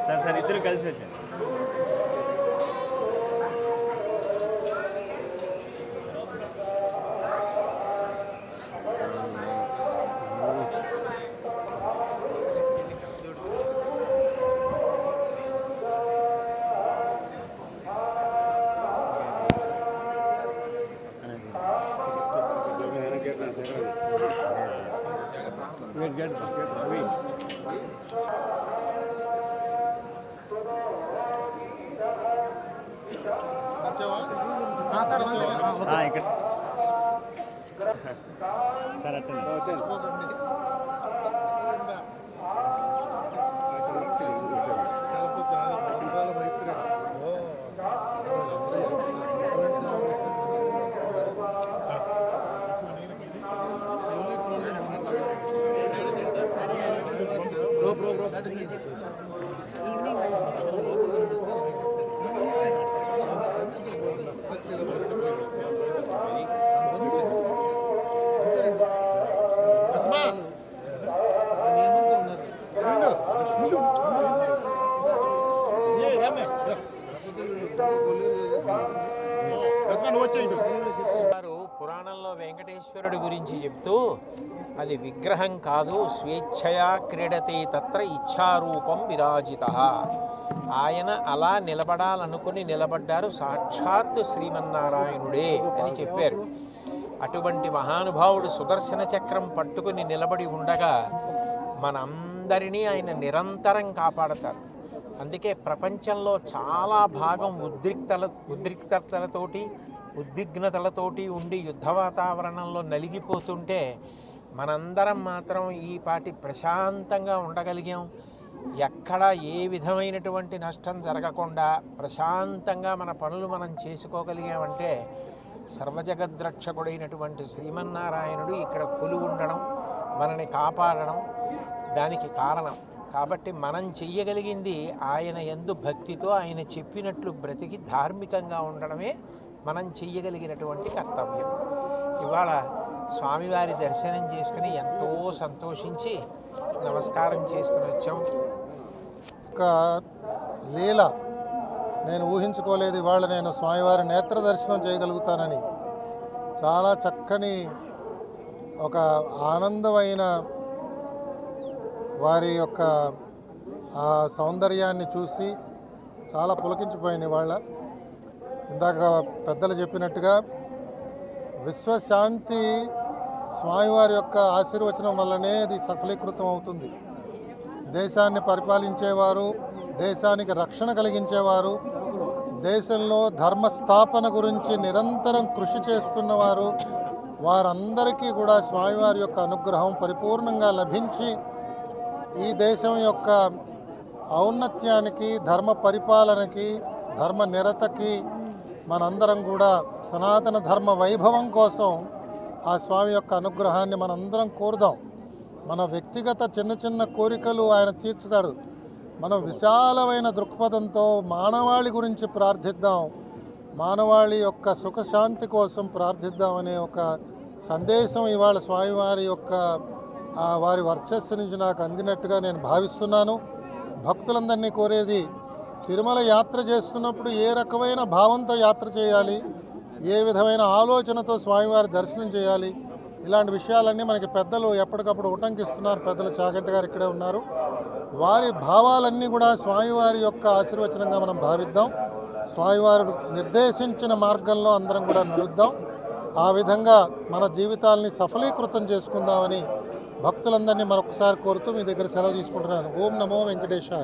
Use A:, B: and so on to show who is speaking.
A: Sir sir ఇద్దరు కలిసి వచ్చారు. ఇక్కడ సార్ అట్టే
B: పురాణంలో వెంకటేశ్వరుడి గురించి చెప్తూ అది విగ్రహం కాదు, స్వేచ్ఛయా క్రీడతే తత్ర ఇచ్ఛారూపం విరాజిత. ఆయన అలా నిలబడాలనుకుని నిలబడ్డారు, సాక్షాత్ శ్రీమన్నారాయణుడే అని చెప్పారు. అటువంటి మహానుభావుడు సుదర్శన చక్రం పట్టుకుని నిలబడి ఉండగా మనందరినీ ఆయన నిరంతరం కాపాడతారు. అందుకే ప్రపంచంలో చాలా భాగం ఉద్రిక్తతలతోటి ఉద్విగ్నతలతోటి ఉండి యుద్ధ వాతావరణంలో నలిగిపోతుంటే మనందరం మాత్రం ఈ పాటి ప్రశాంతంగా ఉండగలిగాం. ఎక్కడ ఏ విధమైనటువంటి నష్టం జరగకుండా ప్రశాంతంగా మన పనులు మనం చేసుకోగలిగామంటే సర్వజగద్రక్షకుడైనటువంటి శ్రీమన్నారాయణుడు ఇక్కడ కొలువు ఉండడం, మనని కాపాడడం దానికి కారణం. కాబట్టి మనం చెయ్యగలిగింది ఆయన యందు భక్తితో ఆయన చెప్పినట్లు బ్రతికి ధార్మికంగా ఉండడమే మనం చెయ్యగలిగినటువంటి కర్తవ్యం. ఇవాళ స్వామివారి దర్శనం చేసుకుని ఎంతో సంతోషించి నమస్కారం చేసుకుని వచ్చాం.
C: ఒక లీల నేను ఊహించుకోలేదు. ఇవాళ నేను స్వామివారి నేత్ర దర్శనం చేయగలుగుతానని. చాలా చక్కని ఒక ఆనందమైన వారి యొక్క ఆ సౌందర్యాన్ని చూసి చాలా పులకించిపోయింది. ఇవాళ ఇందాక పెద్దలు చెప్పినట్టుగా విశ్వశాంతి స్వామివారి యొక్క ఆశీర్వచనం వల్లనే అది సఫలీకృతం అవుతుంది. దేశాన్ని పరిపాలించేవారు, దేశానికి రక్షణ కలిగించేవారు, దేశంలో ధర్మస్థాపన గురించి నిరంతరం కృషి చేస్తున్నవారు, వారందరికీ కూడా స్వామివారి యొక్క అనుగ్రహం పరిపూర్ణంగా లభించి ఈ దేశం యొక్క ఔన్నత్యానికి, ధర్మ పరిపాలనకి, ధర్మ నిరతకి మనందరం కూడా సనాతన ధర్మ వైభవం కోసం ఆ స్వామి యొక్క అనుగ్రహాన్ని మనందరం కోరుదాం. మన వ్యక్తిగత చిన్న చిన్న కోరికలు ఆయన తీర్చుతాడు. మనం విశాలమైన దృక్పథంతో మానవాళి గురించి ప్రార్థిద్దాం, మానవాళి యొక్క సుఖశాంతి కోసం ప్రార్థిద్దామనే ఒక సందేశం ఇవాళ స్వామివారి యొక్క వారి వర్చస్సు నుంచి నాకు అందినట్టుగా నేను భావిస్తున్నాను. భక్తులందరినీ కోరేది, తిరుమల యాత్ర చేస్తున్నప్పుడు ఏ రకమైన భావంతో యాత్ర చేయాలి, ఏ విధమైన ఆలోచనతో స్వామివారి దర్శనం చేయాలి, ఇలాంటి విషయాలన్నీ మనకి పెద్దలు ఎప్పటికప్పుడు ఉటంకిస్తున్నారు. పెద్దలు చాగంటి గారు ఇక్కడే ఉన్నారు. వారి భావాలన్నీ కూడా స్వామివారి యొక్క ఆశీర్వచనంగా మనం భావిద్దాం. స్వామివారు నిర్దేశించిన మార్గంలో అందరం కూడా నడుద్దాం. ఆ విధంగా మన జీవితాలని సఫలీకృతం చేసుకుందామని భక్తులందరినీ మరొకసారి కోరుతూ మీ దగ్గర సెలవు తీసుకుంటున్నాను. ఓం నమో వెంకటేశాయ.